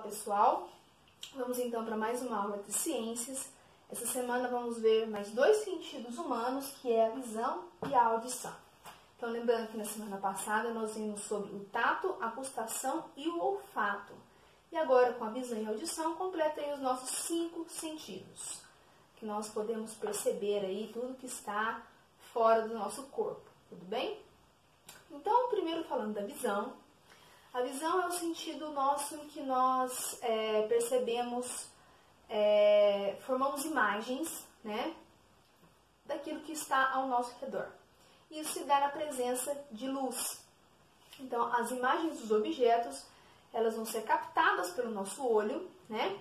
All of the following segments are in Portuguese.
pessoal, vamos então para mais uma aula de ciências. Essa semana vamos ver mais dois sentidos humanos, que é a visão e a audição. Então lembrando que na semana passada nós vimos sobre o tato, a gustação e o olfato. E agora com a visão e a audição completa aí os nossos 5 sentidos, que nós podemos perceber aí tudo que está fora do nosso corpo, tudo bem? Então primeiro falando da visão. A visão é o sentido nosso em que nós percebemos, formamos imagens, né, daquilo que está ao nosso redor. Isso se dá na presença de luz. Então, as imagens dos objetos, elas vão ser captadas pelo nosso olho, né?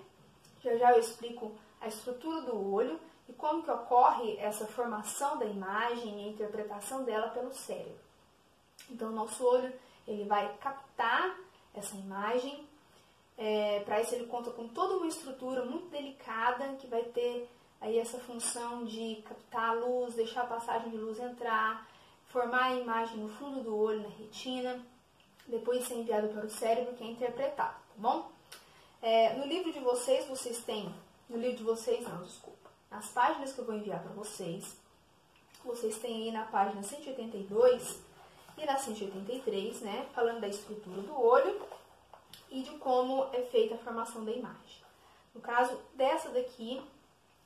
Já eu explico a estrutura do olho e como que ocorre essa formação da imagem e a interpretação dela pelo cérebro. Então, o nosso olho ele vai captar essa imagem. Para isso ele conta com toda uma estrutura muito delicada que vai ter aí essa função de captar a luz, deixar a passagem de luz entrar, formar a imagem no fundo do olho, na retina, depois ser enviado para o cérebro que é interpretado, tá bom? No livro de vocês, nas páginas que eu vou enviar para vocês têm aí na página 182 e na 183, né, falando da estrutura do olho e de como é feita a formação da imagem. No caso dessa daqui,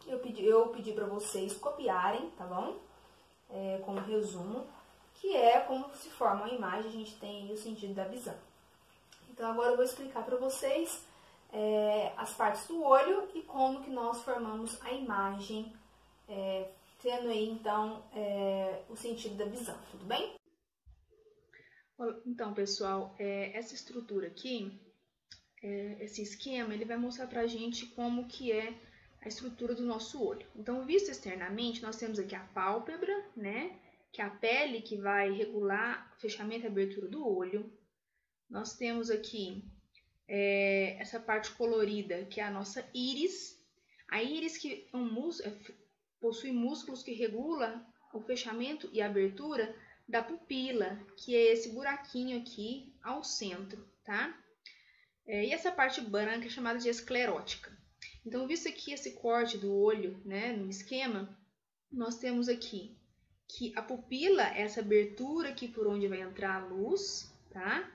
eu pedi para vocês copiarem, tá bom? Como resumo, que é como se forma a imagem, a gente tem aí o sentido da visão. Então agora eu vou explicar para vocês as partes do olho e como que nós formamos a imagem, tendo aí então o sentido da visão, tudo bem? Então, pessoal, essa estrutura aqui, esse esquema, ele vai mostrar pra gente como que é a estrutura do nosso olho. Então, visto externamente, nós temos aqui a pálpebra, né, que é a pele que vai regular o fechamento e abertura do olho. Nós temos aqui essa parte colorida, que é a nossa íris. A íris que possui músculos que regulam o fechamento e a abertura da pupila, que é esse buraquinho aqui ao centro, tá? E essa parte branca é chamada de esclerótica. Então, visto aqui esse corte do olho, né, no esquema, nós temos aqui que a pupila é essa abertura aqui por onde vai entrar a luz, tá?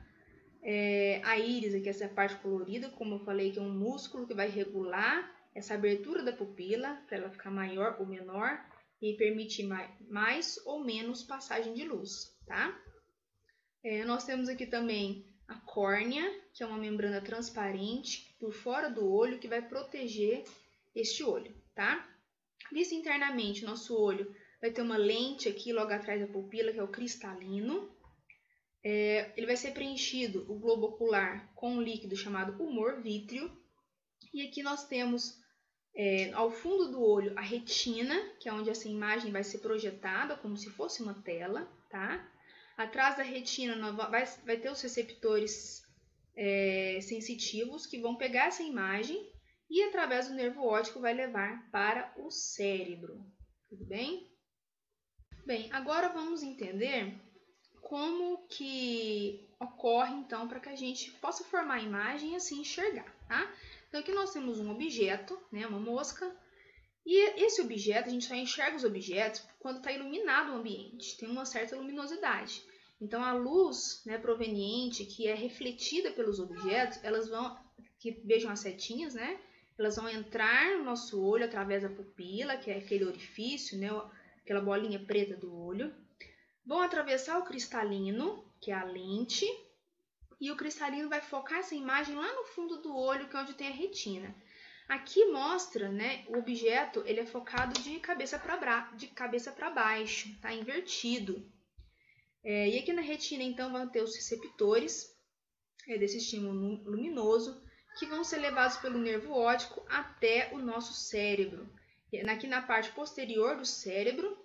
A íris aqui, essa parte colorida, como eu falei, que é um músculo que vai regular essa abertura da pupila, para ela ficar maior ou menor, e permitir mais ou menos passagem de luz, tá? Nós temos aqui também a córnea, que é uma membrana transparente por fora do olho que vai proteger este olho, tá? Visto internamente, nosso olho vai ter uma lente aqui logo atrás da pupila, que é o cristalino. Ele vai ser preenchido, o globo ocular, com um líquido chamado humor vítreo. E aqui nós temos ao fundo do olho a retina, que é onde essa imagem vai ser projetada como se fosse uma tela, tá? Atrás da retina vai ter os receptores sensitivos que vão pegar essa imagem e através do nervo óptico vai levar para o cérebro, tudo bem? Bem, agora vamos entender como que ocorre então para que a gente possa formar a imagem e assim enxergar, tá? Então aqui nós temos um objeto, né, uma mosca, e esse objeto, a gente só enxerga os objetos quando está iluminado o ambiente, tem uma certa luminosidade. Então a luz, né, proveniente, que é refletida pelos objetos, que vejam as setinhas, né, elas vão entrar no nosso olho através da pupila, que é aquele orifício, né, aquela bolinha preta do olho, vão atravessar o cristalino, que é a lente, e o cristalino vai focar essa imagem lá no fundo do olho, que é onde tem a retina. Aqui mostra, né, o objeto ele é focado de cabeça para baixo, tá invertido. E aqui na retina, então, vão ter os receptores desse estímulo luminoso, que vão ser levados pelo nervo óptico até o nosso cérebro. Aqui na parte posterior do cérebro,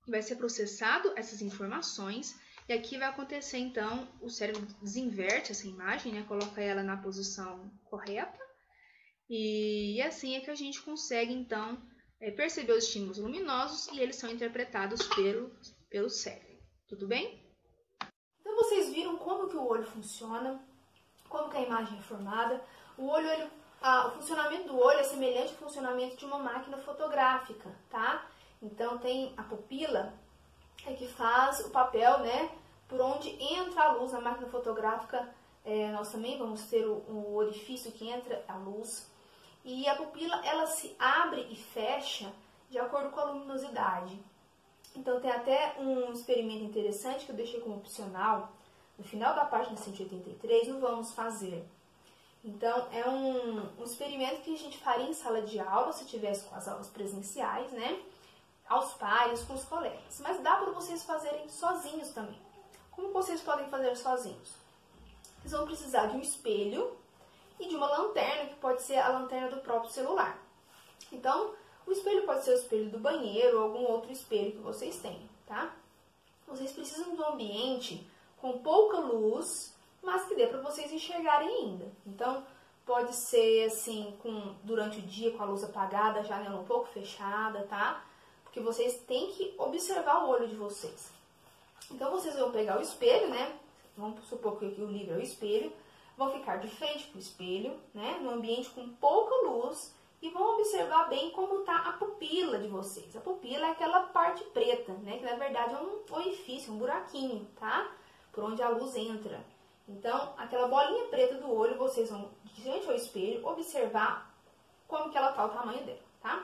vai ser processado essas informações. E aqui vai acontecer, então, o cérebro desinverte essa imagem, né? Coloca ela na posição correta. E assim é que a gente consegue, então, perceber os estímulos luminosos e eles são interpretados pelo cérebro. Tudo bem? Então, vocês viram como que o olho funciona, como que a imagem é formada. O olho, o funcionamento do olho é semelhante ao funcionamento de uma máquina fotográfica, tá? Então tem a pupila que faz o papel, né, por onde entra a luz. Na máquina fotográfica nós também vamos ter o orifício que entra a luz. E a pupila, ela se abre e fecha de acordo com a luminosidade. Então tem até um experimento interessante que eu deixei como opcional. No final da página 183, não vamos fazer. Então, é um experimento que a gente faria em sala de aula, se tivesse com as aulas presenciais, né? Aos pares, com os colegas. Mas dá para vocês fazerem sozinhos também. Como vocês podem fazer sozinhos? Vocês vão precisar de um espelho e de uma lanterna, que pode ser a lanterna do próprio celular. Então, o espelho pode ser o espelho do banheiro ou algum outro espelho que vocês tenham, tá? Vocês precisam de um ambiente com pouca luz, mas que dê para vocês enxergarem ainda. Então, pode ser assim, durante o dia com a luz apagada, a janela um pouco fechada, tá? Porque vocês têm que observar o olho de vocês. Então, vocês vão pegar o espelho, né? Vamos supor que o livro é o espelho. Vão ficar de frente para o espelho, né? Num ambiente com pouca luz. E vão observar bem como está a pupila de vocês. A pupila é aquela parte preta, né? Que na verdade é um orifício, um buraquinho, tá? Por onde a luz entra. Então, aquela bolinha preta do olho, vocês vão, diante ao espelho, observar como que ela está, o tamanho dela, tá?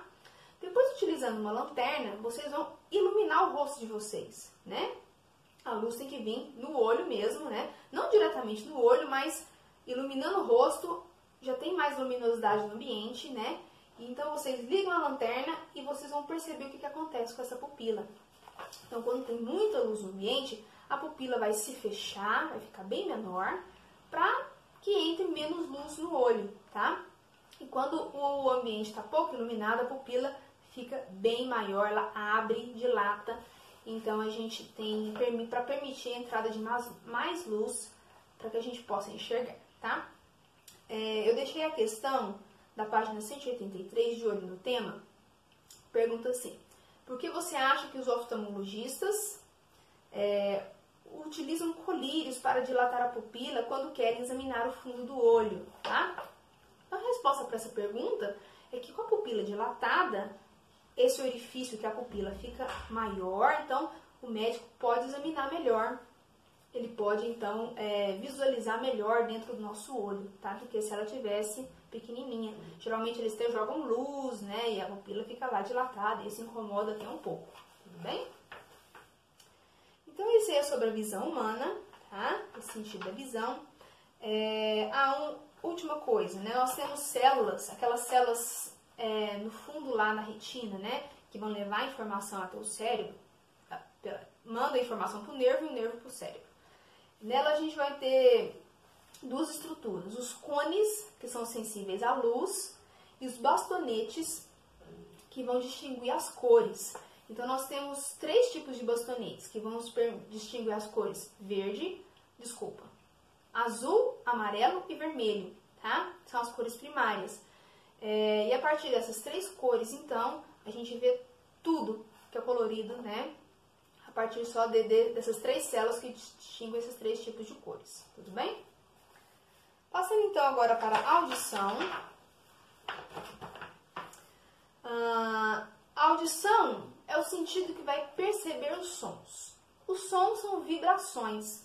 Depois, utilizando uma lanterna, vocês vão iluminar o rosto de vocês, né? A luz tem que vir no olho mesmo, né? Não diretamente no olho, mas iluminando o rosto, já tem mais luminosidade no ambiente, né? Então, vocês ligam a lanterna e vocês vão perceber o que acontece com essa pupila. Então, quando tem muita luz no ambiente, a pupila vai se fechar, vai ficar bem menor, para que entre menos luz no olho, tá? E quando o ambiente está pouco iluminado, a pupila fica bem maior, ela abre, dilata. Então, a gente tem para permitir a entrada de mais luz, para que a gente possa enxergar, tá? Eu deixei a questão da página 183, de olho no tema, pergunta assim: por que você acha que os oftalmologistas utilizam colírios para dilatar a pupila quando querem examinar o fundo do olho, tá? A resposta para essa pergunta é que com a pupila dilatada, esse orifício que a pupila fica maior, então o médico pode examinar melhor. Ele pode, então, visualizar melhor dentro do nosso olho, tá? Do que se ela tivesse pequenininha. Geralmente eles jogam luz, né? E a pupila fica lá dilatada, e isso incomoda até um pouco, tudo bem? Então, isso é sobre a visão humana, tá? O sentido da visão. Última coisa, né? Nós temos células, aquelas células no fundo lá na retina, né? Que vão levar a informação até o cérebro, manda a informação para o nervo e o nervo para o cérebro. Nela a gente vai ter duas estruturas, os cones, que são sensíveis à luz, e os bastonetes, que vão distinguir as cores. Então, nós temos 3 tipos de bastonetes, que vão distinguir as cores azul, amarelo e vermelho, tá? São as cores primárias. E a partir dessas 3 cores, então, a gente vê tudo que é colorido, né? A partir só dessas 3 células que distinguem esses 3 tipos de cores, tudo bem? Passando então agora para a audição. A audição é o sentido que vai perceber os sons. Os sons são vibrações.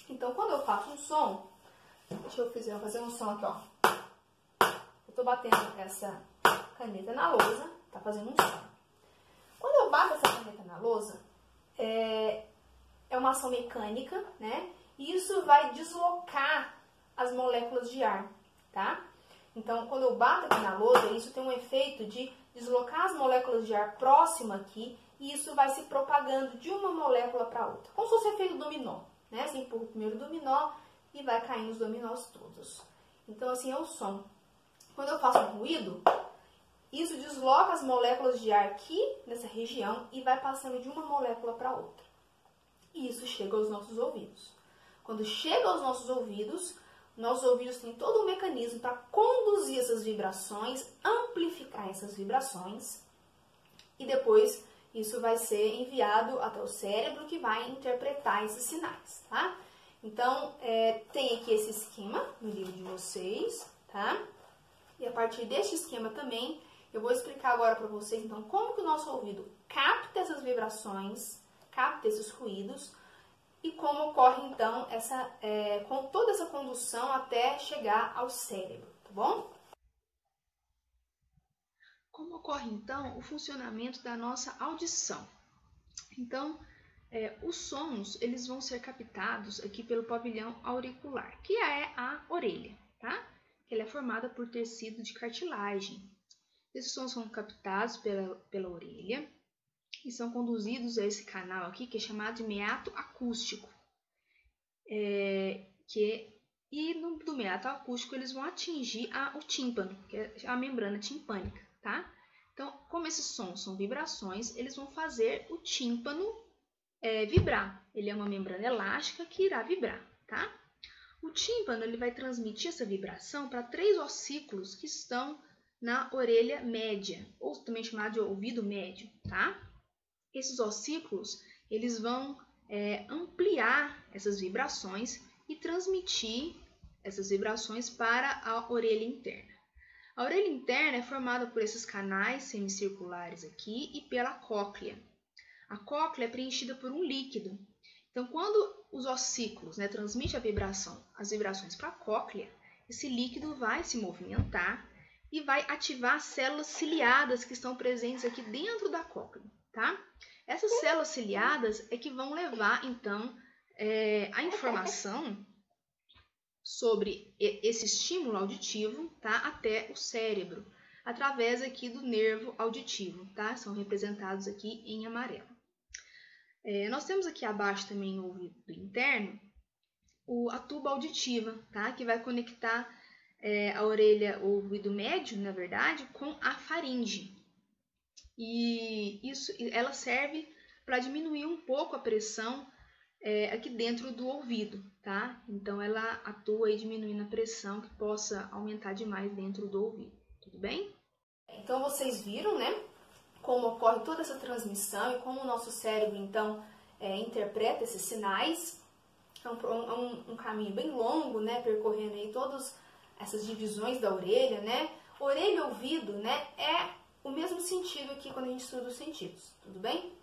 Então, quando eu faço um som, deixa eu fazer um som aqui, ó. Eu tô batendo essa caneta na lousa, tá fazendo um som. Quando eu bato essa caneta na lousa, é uma ação mecânica, né? E isso vai deslocar as moléculas de ar, tá? Então, quando eu bato aqui na lousa, isso tem um efeito de deslocar as moléculas de ar próximo aqui, e isso vai se propagando de uma molécula para outra. Como se fosse efeito dominó, né? Você empurra o primeiro dominó e vai caindo os dominós todos. Então, assim é o som. Quando eu faço um ruído, isso desloca as moléculas de ar aqui, nessa região, e vai passando de uma molécula para outra. E isso chega aos nossos ouvidos. Quando chega aos nossos ouvidos têm todo um mecanismo para conduzir essas vibrações, amplificar essas vibrações, e depois isso vai ser enviado até o cérebro, que vai interpretar esses sinais, tá? Então, tem aqui esse esquema no livro de vocês, tá? E a partir deste esquema também, eu vou explicar agora para vocês, então, como que o nosso ouvido capta essas vibrações, capta esses ruídos, e como ocorre, então, com toda essa condução até chegar ao cérebro, tá bom? Como ocorre, então, o funcionamento da nossa audição? Então, os sons, eles vão ser captados aqui pelo pavilhão auricular, que é a orelha, tá? Ela é formada por tecido de cartilagem. Esses sons são captados pela orelha e são conduzidos a esse canal aqui, que é chamado de meato acústico. Do meato acústico eles vão atingir o tímpano, que é a membrana timpânica, tá? Então, como esses sons são vibrações, eles vão fazer o tímpano vibrar. Ele é uma membrana elástica que irá vibrar, tá? O tímpano ele vai transmitir essa vibração para 3 ossículos que estão na orelha média, ou também chamado de ouvido médio, tá? Esses ossículos, eles vão ampliar essas vibrações e transmitir essas vibrações para a orelha interna. A orelha interna é formada por esses canais semicirculares aqui e pela cóclea. A cóclea é preenchida por um líquido. Então, quando os ossículos transmitem as vibrações para a cóclea, esse líquido vai se movimentar e vai ativar as células ciliadas que estão presentes aqui dentro da cóclea, tá? Essas células ciliadas é que vão levar, então, a informação sobre esse estímulo auditivo, tá? Até o cérebro, através aqui do nervo auditivo, tá? São representados aqui em amarelo. Nós temos aqui abaixo também o ouvido interno, a tuba auditiva, tá? Que vai conectar a orelha, o ouvido médio, na verdade, com a faringe. E ela serve para diminuir um pouco a pressão aqui dentro do ouvido, tá? Então, ela atua aí diminuindo a pressão que possa aumentar demais dentro do ouvido, tudo bem? Então, vocês viram, né? Como ocorre toda essa transmissão e como o nosso cérebro, então, interpreta esses sinais. É um caminho bem longo, né? Percorrendo aí todas essas divisões da orelha, né? Orelha e ouvido, né? É o mesmo sentido aqui quando a gente estuda os sentidos, tudo bem?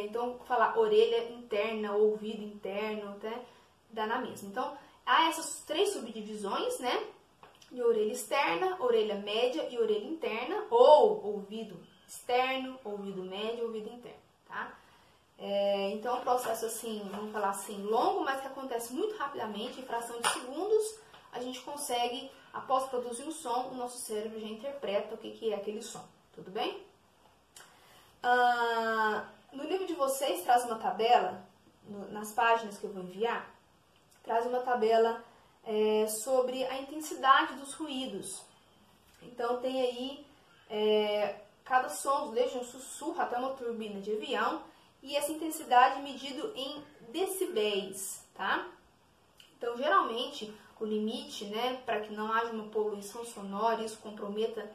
Então, falar orelha interna, ouvido interno, né? Dá na mesma. Então, há essas 3 subdivisões, né? De orelha externa, orelha média e orelha interna, ou ouvido externo, ouvido médio, ouvido interno, tá? Então, é um processo assim, vamos falar assim, longo, mas que acontece muito rapidamente, em fração de segundos, a gente consegue, após produzir o som, o nosso cérebro já interpreta o que é aquele som, tudo bem? No livro de vocês, traz uma tabela, nas páginas que eu vou enviar, traz uma tabela sobre a intensidade dos ruídos. Então, tem aí cada som, desde um sussurro até uma turbina de avião, e essa intensidade medido em decibéis, tá? Então, geralmente, o limite, né, para que não haja uma poluição sonora e isso comprometa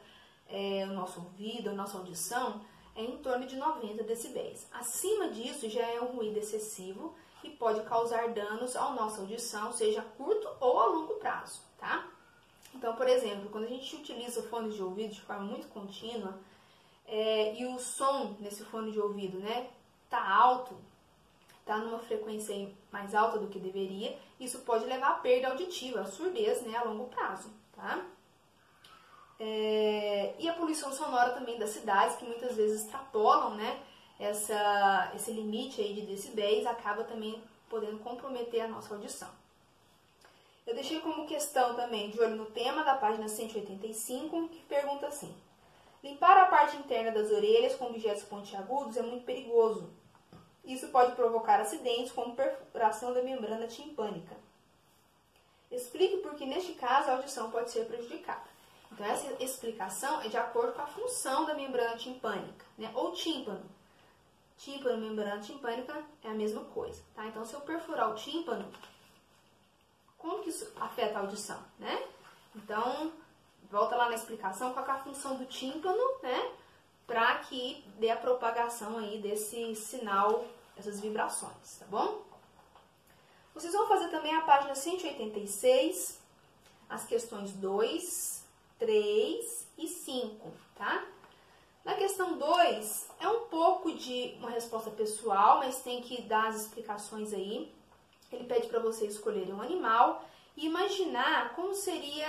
o nosso ouvido, a nossa audição, é em torno de 90 decibéis. Acima disso, já é um ruído excessivo e pode causar danos à nossa audição, seja a curto ou a longo prazo, tá? Então, por exemplo, quando a gente utiliza fones de ouvido de forma muito contínua, e o som nesse fone de ouvido, né, tá alto, tá numa frequência mais alta do que deveria, isso pode levar à perda auditiva, à surdez, né, a longo prazo, tá? E a poluição sonora também das cidades, que muitas vezes extrapolam, né, esse limite aí de decibéis, acaba também podendo comprometer a nossa audição. Eu deixei como questão também, de olho no tema, da página 185, que pergunta assim: limpar a parte interna das orelhas com objetos pontiagudos é muito perigoso. Isso pode provocar acidentes como perfuração da membrana timpânica. Explique por que, neste caso, a audição pode ser prejudicada. Então, essa explicação é de acordo com a função da membrana timpânica, né? Ou tímpano. Tímpano e membrana timpânica é a mesma coisa, tá? Então, se eu perfurar o tímpano, como que isso afeta a audição, né? Então, volta lá na explicação, qual é a função do tímpano, né? Para que dê a propagação aí desse sinal, essas vibrações, tá bom? Vocês vão fazer também a página 186, as questões 2, 3 e 5, tá? Na questão 2, é um pouco de uma resposta pessoal, mas tem que dar as explicações aí. Ele pede para vocês escolherem um animal e imaginar como seria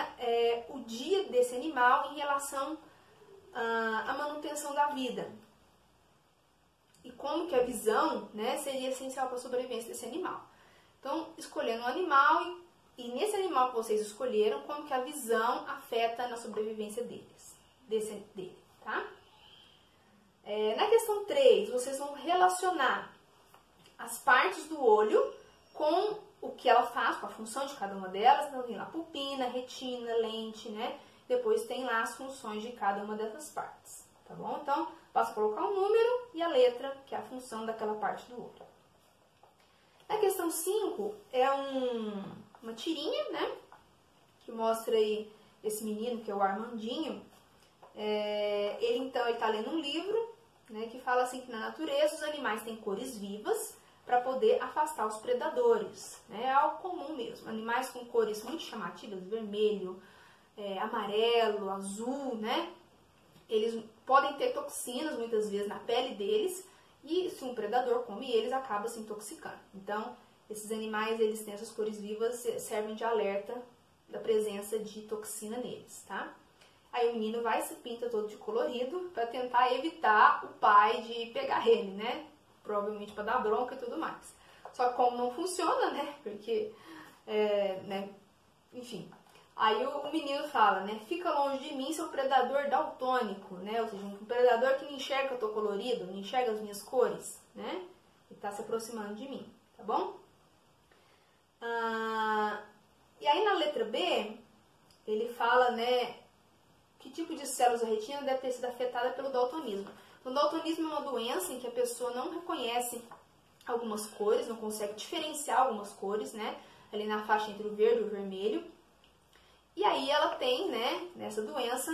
o dia desse animal em relação à manutenção da vida. E como que a visão, né, seria essencial para a sobrevivência desse animal. Então, escolhendo um animal e nesse animal que vocês escolheram, como que a visão afeta na sobrevivência dele, tá? Na questão 3, vocês vão relacionar as partes do olho com o que ela faz, com a função de cada uma delas. Então, tem lá pupila, retina, lente, né? Depois tem lá as funções de cada uma dessas partes, tá bom? Então, basta colocar um número e a letra, que é a função daquela parte do olho. Na questão 5, é uma tirinha, né? Que mostra aí esse menino, que é o Armandinho. Ele está lendo um livro, né, que fala assim que na natureza os animais têm cores vivas para poder afastar os predadores. Né? É algo comum mesmo. Animais com cores muito chamativas, vermelho, amarelo, azul, né? Eles podem ter toxinas muitas vezes na pele deles e se um predador come eles, acaba se intoxicando. Então, esses animais, eles têm essas cores vivas, servem de alerta da presença de toxina neles, tá? Aí o menino vai e se pinta todo de colorido para tentar evitar o pai de pegar ele, né? Provavelmente para dar bronca e tudo mais. Só que como não funciona, né? Porque, enfim. Aí o menino fala, né? Fica longe de mim, seu predador daltônico, né? Ou seja, um predador que não enxerga que eu tô colorido, não enxerga as minhas cores, né? E tá se aproximando de mim, tá bom? E aí na letra B, ele fala, né? Que tipo de células da retina deve ter sido afetada pelo daltonismo. Então, o daltonismo é uma doença em que a pessoa não reconhece algumas cores, não consegue diferenciar algumas cores, né? Ali na faixa entre o verde e o vermelho. E aí ela tem, né, nessa doença,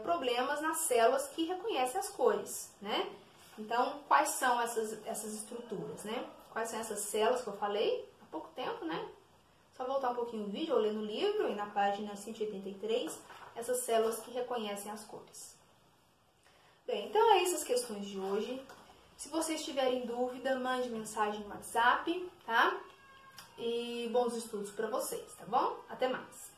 problemas nas células que reconhecem as cores, né? Então, quais são essas estruturas, né? Quais são essas células que eu falei há pouco tempo, né? Só voltar um pouquinho o vídeo ou ler no livro, e na página 183, essas células que reconhecem as cores. Bem, então é isso as questões de hoje. Se vocês tiverem dúvida, mande mensagem no WhatsApp, tá? E bons estudos para vocês, tá bom? Até mais!